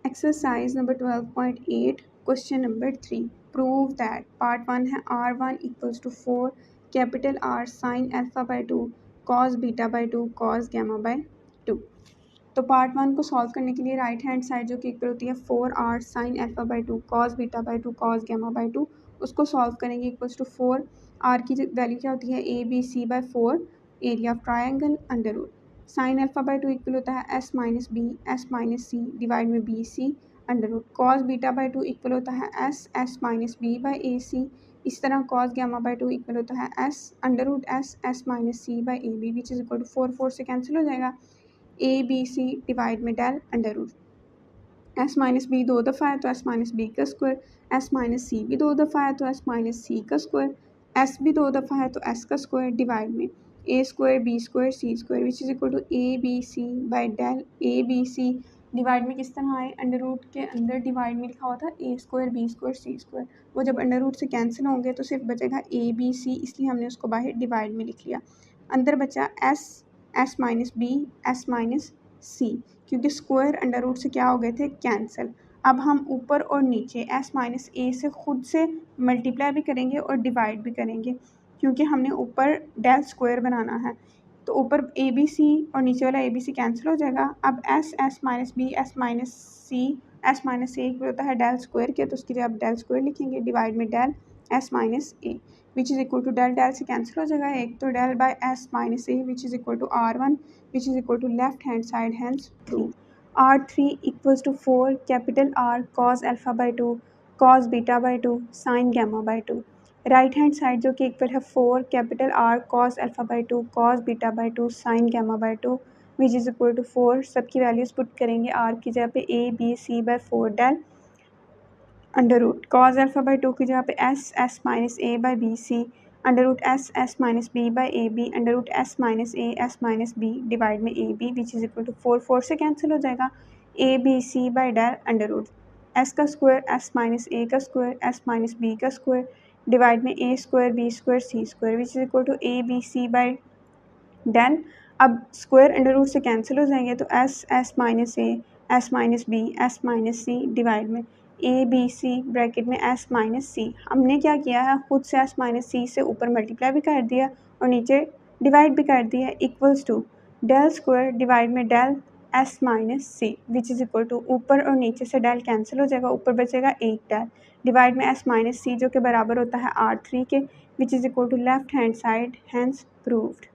Exercise number 12.8 question number 3 prove that part 1 है r1 equals to 4 capital R sine alpha by 2 cos beta by 2 cos gamma by 2। तो part 1 को solve करने के लिए right hand side जो कि equal होती है 4r sine alpha by 2 cos beta by 2 cos gamma by 2 उसको सॉल्व करेंगे इक्वल्स टू 4 r की वैल्यू क्या होती है a b c by 4 area of triangle under root sine alpha by 2 equal होता है s minus B S minus C divide में B C under root cos beta by 2 equal होता है S minus B by A सी। इस तरह cos gamma by 2 equal होता है S under root S minus C by A B which is equal to 4 से cancel हो जाएगा A B C divide में del under root S minus B 2 दफ़ा है तो एस माइनस बी का स्क्वायर एस माइनस सी भी 2 दफ़ा है तो एस माइनस सी का स्क्वायर एस भी 2 दफ़ा है तो एस का स्क्वायर डिवाइड में A square B square C square which is equal to A B C by del A B C divide में किस तरह आए अंडर रूट के अंदर डिवाइड में लिखा हुआ था ए square B square C square वो जब अंडर रूट से कैंसिल होंगे तो सिर्फ बचेगा ए बी सी इसलिए हमने उसको बाहर डिवाइड में लिख लिया। अंदर बचा S minus B S minus C क्योंकि स्क्वायर अंडर रूट से क्या हो गए थे कैंसिल। अब हम ऊपर और नीचे एस माइनस ए से खुद से मल्टीप्लाई भी करेंगे और डिवाइड भी करेंगे क्योंकि हमने ऊपर डेल स्क्वायर बनाना है तो ऊपर ए बी सी और नीचे वाला ए बी सी कैंसिल हो जाएगा। अब S minus B S minus C S minus C equal होता है डेल स्क्वायर के तो उसकी जगह आप डेल स्क्वायर लिखेंगे डिवाइड में del S minus A which is equal to del से कैंसिल हो जाएगा एक तो del by S minus A which is equal to r1 which is equal to left hand side hands prove r3 equals to 4 capital R cos alpha by 2 cos beta by 2 sine gamma by 2। Right hand side जो कि equal है 4 capital R cos alpha by 2 cos beta by 2 sine gamma by 2 which is equal to 4 सबकी values put करेंगे R की जगह पे a b c by 4 del under root cos alpha by 2 की जगह पे S minus A by B C under root S minus B by A B under root S minus B divide में A B which is equal to 4 से cancel हो जाएगा A B C by del under root S का square S minus A का square S minus B का square divide में A square B square C square which is equal to A B C by del. अब square under root से cancel हो जाएंगे तो S minus A S minus B S minus C divide में A B C bracket में S minus C हमने क्या किया है खुद से एस माइनस सी से ऊपर मल्टीप्लाई भी कर दिया और नीचे डिवाइड भी कर दिया equals to del square divide में del S minus C which is equal to ऊपर और नीचे से डेल कैंसिल हो जाएगा ऊपर बचेगा एक डेल डिवाइड में एस माइनस सी जो कि बराबर होता है R3 के which is equal to left hand side hence proved.